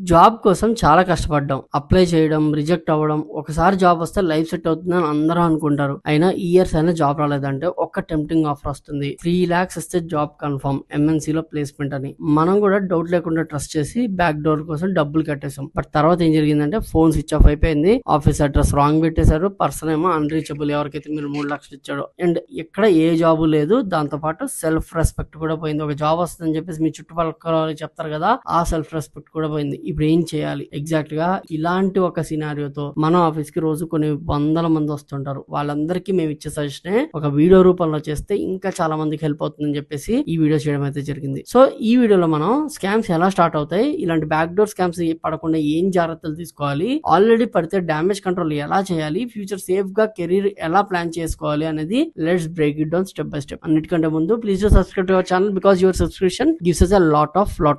Job కోసం చాలా కష్టపడ్డాం. అప్లై చేయడం, రిజెక్ట్ అవ్వడం, ఒకసారి జాబ్ వస్తే లైఫ్ సెట్ అవుతుందని అందరూ అనుకుంటారు. అయినా ఇయర్స్ అయినా జాబ్ రాలేదంటే ఒక్క టెంప్టింగ్ ఆఫర్ వస్తుంది. 3 lakhs ఇస్తే జాబ్ కన్ఫర్మ్, ఎంఎన్సీలో ప్లేస్మెంట్ అని. మనం కూడా డౌట్ లేకుండా ట్రస్ట్ చేసి బ్యాక్ డోర్ కోసం డబ్బులు కట్టేసాం. బట్ తర్వాత ఏం జరిగిందంటే ఫోన్ స్విచ్ ఆఫ్ అయిపోయింది, ఆఫీస్ అడ్రస్ రాంగ్ పెట్టేశారు, పర్సన్ ఏమో అన్రీచబుల్, ఎవరికైతే మీరు 3 lakhs ఇచ్చాడో. అండ్ ఇక్కడ ఏ జాబు లేదు, దాంతో పాటు సెల్ఫ్ రెస్పెక్ట్ కూడా పోయింది. ఒక జాబ్ వస్తుందని చెప్పేసి మీ చుట్టుపక్కల చెప్తారు కదా, ఆ సెల్ఫ్ రెస్పెక్ట్ కూడా పోయింది. ఇప్పుడు ఏం చేయాలి? ఎగ్జాక్ట్ గా ఇలాంటి ఒక సినారియోతో మన ఆఫీస్ కి రోజు కొన్ని వందల మంది వస్తుంటారు. వాళ్ళందరికీ మేము ఇచ్చే సజెషన్ ఒక వీడియో రూపంలో చేస్తే ఇంకా చాలా మందికి హెల్ప్ అవుతుందని చెప్పేసి ఈ వీడియో చేయడం అయితే జరిగింది. సో ఈ వీడియోలో మనం స్కామ్స్ ఎలా స్టార్ట్ అవుతాయి, ఇలాంటి బ్యాక్ డోర్ స్కామ్స్ పడకుండా ఏం జాగ్రత్తలు తీసుకోవాలి, ఆల్రెడీ పడితే డ్యామేజ్ కంట్రోల్ ఎలా చేయాలి, ఫ్యూచర్ సేఫ్ గా కెరీర్ ఎలా ప్లాన్ చేసుకోవాలి అనేది let's break it down step by step. అన్నిటికంటే ముందు please do subscribe to our channel because your subscription gives us a lot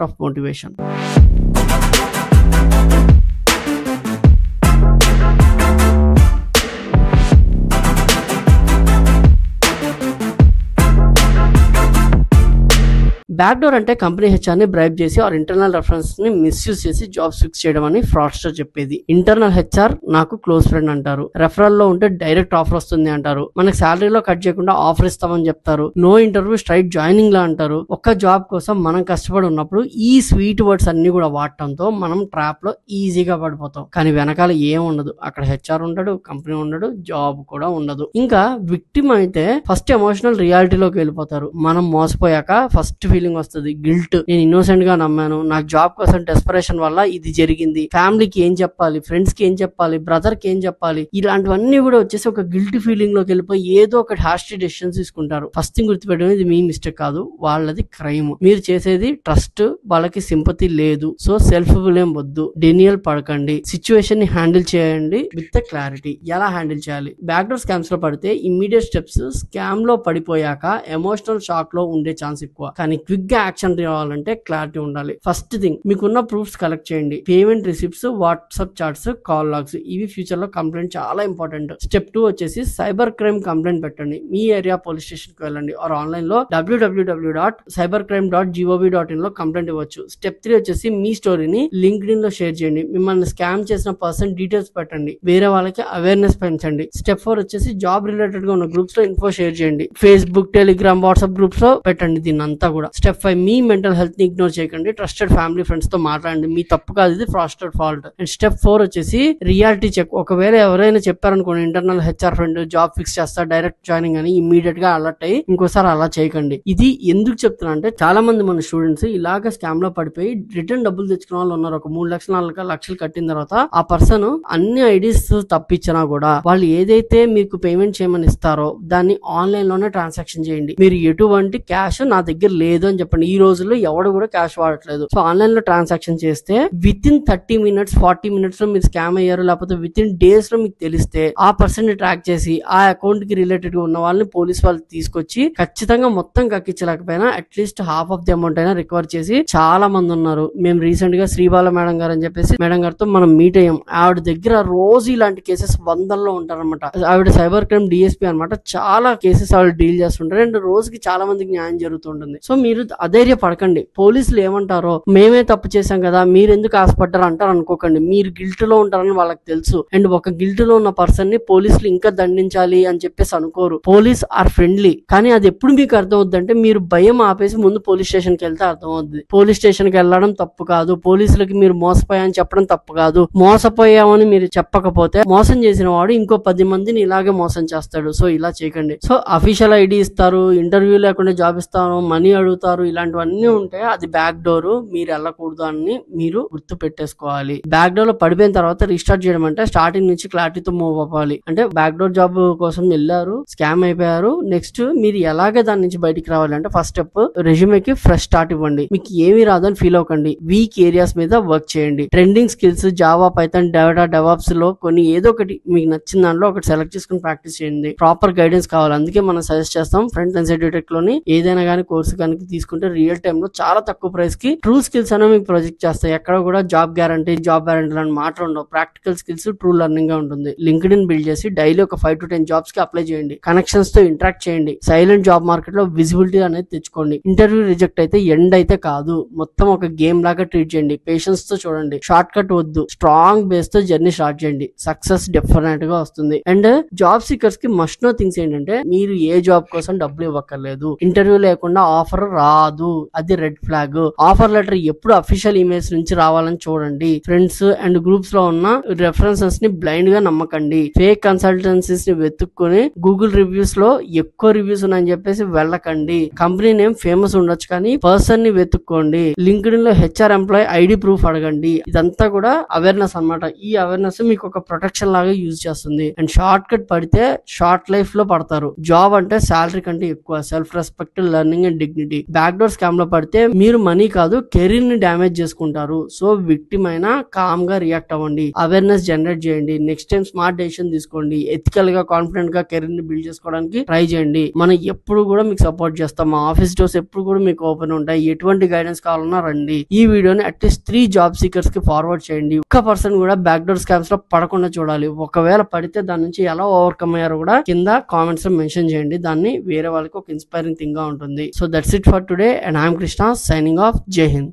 of motivation. Back door అంటే కంపెనీ హెచ్ఆర్ ని బ్రైబ్ చేసి are internal reference ని misuse చేసి jobs fix చేయడం అని fraudster చెప్పేది. ఇంటర్నల్ హెచ్ఆర్ నాకు క్లోజ్ ఫ్రెండ్ అంటారు, రెఫరల్ లో ఉంటే డైరెక్ట్ ఆఫర్ వస్తుంది అంటారు, మనకి శాలరీలో కట్ చేయకుండా ఆఫర్ ఇస్తామని చెప్తారు, నో ఇంటర్వ్యూ స్ట్రైట్ జాయినింగ్ లా అంటారు. ఒక్క జాబ్ కోసం మనం కష్టపడి ఉన్నప్పుడు ఈ స్వీట్ వర్డ్స్ అన్ని కూడా వాడటంతో మనం ట్రాప్ లో ఈజీగా పడిపోతాం. కానీ వెనకాల ఏం ఉండదు, అక్కడ హెచ్ఆర్ ఉండడు, కంపెనీ ఉండడు, జాబ్ కూడా ఉండదు. ఇంకా విక్టిమ్ అయితే ఫస్ట్ ఎమోషనల్ రియాలిటీలోకి వెళ్ళిపోతారు. మనం మోసపోయాక ఫస్ట్ ఫీలింగ్ వస్తుంది గిల్ట్. నేను ఇన్నోసెంట్ గా నమ్మాను, నాకు జాబ్ కోసం డెస్పరేషన్ వల్ల ఇది జరిగింది, ఫ్యామిలీకి ఏం చెప్పాలి, ఫ్రెండ్స్ కి ఏం చెప్పాలి, బ్రదర్ కి ఏం చెప్పాలి, ఇలాంటివన్నీ కూడా వచ్చేసి ఒక గిల్ట్ ఫీలింగ్ లోకి వెళ్ళిపోయి ఏదో ఒక హాస్టీ డెసిషన్స్ తీసుకుంటారు. ఫస్ట్ థింగ్ గుర్తుపెట్టడం, ఇది మీ మిస్టేక్ కాదు, వాళ్ళది క్రైమ్. మీరు చేసేది ట్రస్ట్, వాళ్ళకి సింపతి లేదు. సో సెల్ఫ్ బ్లేమ్ వద్దు, డెనియల్ పడకండి, సిచ్యువేషన్ ని హ్యాండిల్ చేయండి విత్ క్లారిటీ. ఎలా హ్యాండిల్ చేయాలి? బ్యాక్ డోర్ స్కామ్స్ లో పడితే ఇమ్మీడియట్ స్టెప్స్, స్కామ్ లో పడిపోయాక ఎమోషనల్ షాక్ లో ఉండే ఛాన్స్ ఎక్కువ, కానీ క్విక్ గా యాక్షన్ రావాలంటే క్లారిటీ ఉండాలి. ఫస్ట్ థింగ్, మీకున్న ప్రూఫ్స్ కలెక్ట్ చేయండి. Payment receipts, WhatsApp chats, call logs, ఇవి ఫ్యూచర్ లో కంప్లైంట్ చాలా ఇంపార్టెంట్. స్టెప్ 2 వచ్చేసి సైబర్ క్రైమ్ కంప్లైంట్ పెట్టండి. మీ ఏరియా పోలీస్ స్టేషన్ కి వెళ్ళండి ఆర్ ఆన్లైన్ లో www.cybercrime.gov.in లో కంప్లైంట్ ఇవ్వచ్చు. స్టెప్ 3 వచ్చేసి మీ స్టోరీని లింక్డ్ఇన్ లో షేర్ చేయండి. మిమ్మల్ని స్కామ్ చేసిన పర్సన్ డీటెయిల్స్ పెట్టండి, వేరే వాళ్ళకి అవేర్నెస్ పెంచండి. స్టెప్ 4 వచ్చేసి జాబ్ రిలేటెడ్ గా ఉన్న గ్రూప్స్ లో ఇన్ఫో షేర్ చేయండి. ఫేస్బుక్, టెలిగ్రామ్, వాట్సాప్ గ్రూప్స్ లో పెట్టండి దీన్ని అంతా కూడా. స్టెప్ 5, మీ మెంటల్ హెల్త్ ని ఇగ్నోర్ చేయకండి. ట్రస్టెడ్ ఫ్యామిలీ, ఫ్రెండ్స్ తో మాట్లాడండి, మీ తప్పు కాదు, ఇది ఫ్రాస్టెడ్ ఫాల్ట్. అండ్ స్టెప్ 4 వచ్చేసి రియాలిటీ చెక్. ఒకవేళ ఎవరైనా చెప్పారనుకోండి internal HR friend job fix చేస్తా, డైరెక్ట్ జాయినింగ్ అని, ఇమ్మీడియట్ గా అలర్ట్ అయ్యి ఇంకోసారి అలా చేయకండి. ఇది ఎందుకు చెప్తున్నా అంటే చాలా మంది మన స్టూడెంట్స్ ఇలాగ స్కామ్ లో పడిపోయి రిటర్న్ డబ్బులు తెచ్చుకున్న వాళ్ళు ఉన్నారు. ఒక 3 లక్షలు 4 లక్షలు కట్టిన తర్వాత ఆ పర్సన్ అన్ని ఐడీస్ తప్పించినా కూడా వాళ్ళు ఏదైతే మీకు పేమెంట్ చేయమని ఇస్తారో దాన్ని ఆన్లైన్ లోనే ట్రాన్సాక్షన్ చేయండి. మీరు ఎటువంటి క్యాష్ నా దగ్గర లేదు అని చెప్పండి. ఈ రోజుల్లో ఎవడు కూడా క్యాష్ వాడట్లేదు. సో ఆన్లైన్ లో ట్రాన్సాక్షన్ చేస్తే విత్ ఇన్ 30 minutes 40 minutes లో మీరు స్కామ్ అయ్యారు, లేకపోతే విత్ ఇన్ డేస్ లో మీకు తెలిస్తే ఆ పర్సన్ ని ట్రాక్ చేసి ఆ అకౌంట్ కి రిలేటెడ్ గా ఉన్న వాళ్ళని పోలీస్ వాళ్ళు తీసుకొచ్చి ఖచ్చితంగా మొత్తం కక్కించలేకపోయినా at least half of the amount అయినా రికవర్ చేసి చాలా మంది ఉన్నారు. మేము రీసెంట్ గా శ్రీబాల మేడం గారు అని చెప్పేసి మేడం గారితో మనం మీట్ అయ్యాం. ఆవిడ దగ్గర రోజు ఇలాంటి కేసెస్ వందల్లో ఉంటారనమాట. ఆవిడ సైబర్ క్రైమ్ డిఎస్పీ అనమాట. చాలా కేసెస్ ఆవిడ డీల్ చేస్తుంటారు అండ్ రోజుకి చాలా మందికి న్యాయం జరుగుతుంటుంది. సో మీరు అధైర్య పడకండి. పోలీసులు ఏమంటారో, మేమే తప్పు చేశాం కదా, మీరు ఎందుకు ఆశపడ్డారు అంటారు అనుకోకండి. మీరు గిల్ట్ లో ఉంటారని వాళ్ళకి తెలుసు. అండ్ ఒక గిల్ట్ లో ఉన్న పర్సన్ ని పోలీసులు ఇంకా దండించాలి అని చెప్పేసి అనుకోరు. Police are friendly. కానీ అది ఎప్పుడు మీకు అర్థం అవుద్దంటే మీరు భయం ఆపేసి ముందు పోలీస్ స్టేషన్ కి వెళ్తే అర్థం అవుద్ది. పోలీస్ స్టేషన్ కి వెళ్ళడం తప్పు కాదు, పోలీసులకి మీరు మోసపోయామని చెప్పడం తప్పు కాదు. మోసపోయామని మీరు చెప్పకపోతే మోసం చేసిన వాడు ఇంకో 10 మందిని ఇలాగే మోసం చేస్తాడు. సో ఇలా చేయకండి. సో అఫీషియల్ ఐడి ఇస్తారు, ఇంటర్వ్యూ లేకుండా జాబ్ ఇస్తాను, మనీ అడుగుతారు, ఇలాంటివన్నీ ఉంటే అది బ్యాక్ డోర్. మీరు వెళ్ళకూడదు అని మీరు గుర్తు పెట్టేసుకోవాలి. బ్యాక్ డోర్ లో పడిపోయిన తర్వాత రీస్టార్ట్ చేయడం అంటే స్టార్టింగ్ నుంచి క్లారిటీతో మూవ్ అవ్వాలి. అంటే బ్యాక్ డోర్ జాబ్ కోసం వెళ్ళారు, స్కామ్ అయిపోయారు, నెక్స్ట్ మీరు ఎలాగే దాని నుంచి బయటికి రావాలి అంటే ఫస్ట్ స్టెప్ రెజ్యూమేకి ఫ్రెష్ స్టార్ట్ ఇవ్వండి. మీకు ఏమీ రాదని ఫీల్ అవ్వకండి. వీక్ ఏరియాస్ మీద వర్క్ చేయండి. Trending skills Java, Python, data, DevOps లో కొన్ని ఏదో ఒకటి మీకు నచ్చిన దాంట్లో ఒకటి సెలెక్ట్ చేసుకుని ప్రాక్టీస్ చేయండి. ప్రాపర్ గైడెన్స్ కావాలి, అందుకే మనం సజెస్ట్ చేస్తాం ఫ్రంట్ ఎండ్ సైడ్ టెక్ లోని ఏదైనా కానీ కోర్సు కనుక తీసుకుంటే రియల్ టైమ్ లో చాలా తక్కువ ప్రైస్ కి ట్రూ స్కిల్స్ అనేవి మీకు ప్రొజెక్ట్ చేస్తాయి. ఎక్కడ కూడా జాబ్ గ్యారంటీ అని మాత్రం ఉండవు. ప్రాక్టికల్ స్కిల్స్, ట్రూ లెర్నింగ్ గా ఉంటుంది. లింక్డ్ ఇన్ బిల్డ్ చేసి డైలీ ఒక 5 to 10 జాబ్స్ కి అప్లై చేయండి. కనెక్షన్స్ తో ఇంటరాక్ట్ చేయండి. సైలెంట్ జాబ్ మార్కెట్ లో విజిబిలిటీ అనేది తెచ్చుకోండి. ఇంటర్వ్యూ రిజెక్ట్ అయితే ఎండ్ అయితే కాదు, మొత్తం ఒక గేమ్ లాగా ట్రీట్ చేయండి. పేషెన్స్ తో చూడండి. షార్ట్ కట్ వద్దు. స్ట్రాంగ్ బేస్ తో జర్నీ స్టార్ట్ చేయండి. సక్సెస్ డెఫినెట్ గా వస్తుంది. అండ్ జాబ్ సీకర్స్ కి మస్ట్ నో థింగ్స్ ఏంటంటే, మీరు ఏ జాబ్ కోసం డబ్బులు ఇవ్వక్కర్లేదు. ఇంటర్వ్యూ లేకుండా ఆఫర్ రాదు, అది రెడ్ ఫ్లాగ్. ఆఫర్ లెటర్ ఎప్పుడు అఫీషియల్ ఇమెయిల్స్ నుంచి రావాలని చూడండి. ఫ్రెండ్స్ అండ్ గ్రూప్స్ లో ఉన్న రెఫరెన్సెస్ ని బ్లైండ్ గా నమ్మకండి. ఫేక్ కన్సల్టెన్సీస్ ని వెతుక్కుని గూగుల్ రివ్యూస్ లో ఎక్కువ రివ్యూస్ ఉన్నాయని చెప్పేసి వెళ్ళకండి. కంపెనీ నేమ్ ఫేమస్ ఉండొచ్చు కానీ పర్సన్ ని వెతుక్కోండి. లింక్డ్ ఇన్ లో హెచ్ఆర్ ఎంప్లాయ్ ఐడి ప్రూఫ్ అడగండి. ఇదంతా కూడా అవేర్నెస్ అన్నమాట. ఈ అవేర్నెస్ మీకు ఒక ప్రొటెక్షన్ లాగా యూజ్ చేస్తుంది. అండ్ షార్ట్ కట్ పడితే షార్ట్ లైఫ్ లో పడతారు. జాబ్ అంటే శాలరీ కంటే ఎక్కువ, self respect, learning and dignity. Backdoor scam లో పడితే మీరు మనీ కాదు కెరీర్ ని డ్యామేజ్ చేసుకుంటారు. సో విక్టిమ్ అయినా కామ్ గా రియాక్ట్ అవ్వండి. అవేర్నెస్ జనరేట్ చేయండి. నెక్స్ట్ టైం స్మార్ట్ డెసిషన్ తీసుకోండి. ఎథికల్ గా, కాన్ఫిడెంట్ గా కెరీర్ ని బిల్డ్ చేసుకోవడానికి ట్రై చేయండి. మనం ఎప్పుడు కూడా మీకు సపోర్ట్ చేస్తాం. మా ఆఫీస్ డోర్స్ ఎప్పుడు కూడా మీకు ఓపెన్ ఉంటాయి. ఎటువంటి గైడెన్స్ కావాలన్నా రండి. ఈ వీడియోని అట్లీస్ట్ 3 జాబ్ సీకర్స్ కి ఫార్వర్డ్ చేయండి. ఒక్క పర్సన్ కూడా బ్యాక్డోర్ స్కామ్స్ లో పడకుండా చూడాలి. ఒకవేళ పడితే దాని నుంచి ఎలా ఓవర్కమ్ అయ్యారో కూడా కింద కామెంట్స్ లో మెన్షన్ చేయండి. దాన్ని వేరే వాళ్ళకి ఒక ఇన్స్పైరింగ్ థింగ్ గా ఉంటుంది. So that's it for today and I'm Krishna signing off. జై హింద్.